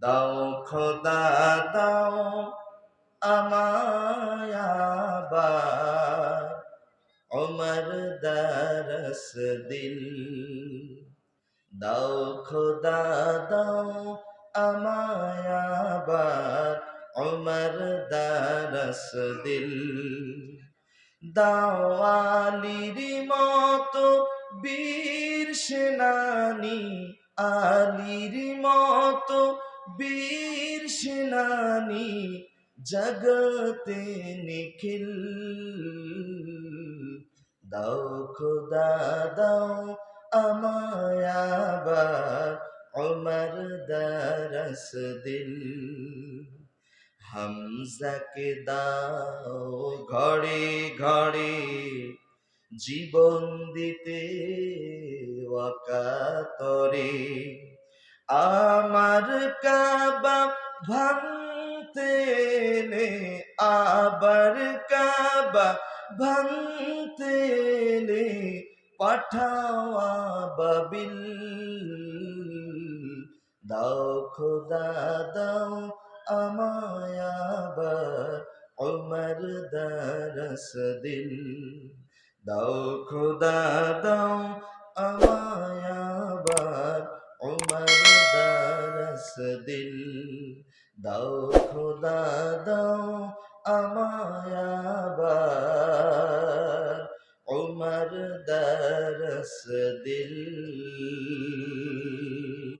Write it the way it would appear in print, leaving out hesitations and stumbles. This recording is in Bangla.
দাও খোদা দাও আমায় আবার ওমর দরস দিল। দাও খোদা দাও আমায় আবার ওমর দরস দিল। দাও আলীর মতো বীর সেনানী, আলীর মতো বীর সেনানী জগতে নিখিল। দাও খোদা দাও আমায় আবার ওমর দরস দিল। হামজাকে দাও ঘরে ঘরে জীবন দিতে ওয়াকাতরে। আমার কাবা ভাঙতে এলে, আবার কাবা ভাঙতে এলে পাঠাও আবাবিল। দাও খোদা দাও আমায় আবার ওমর দরস দিল। দাও খোদা দাও আমায় আবার ওমর দরস দিল। দাও খোদা দাও আমায় আবার ওমর দরস দিল।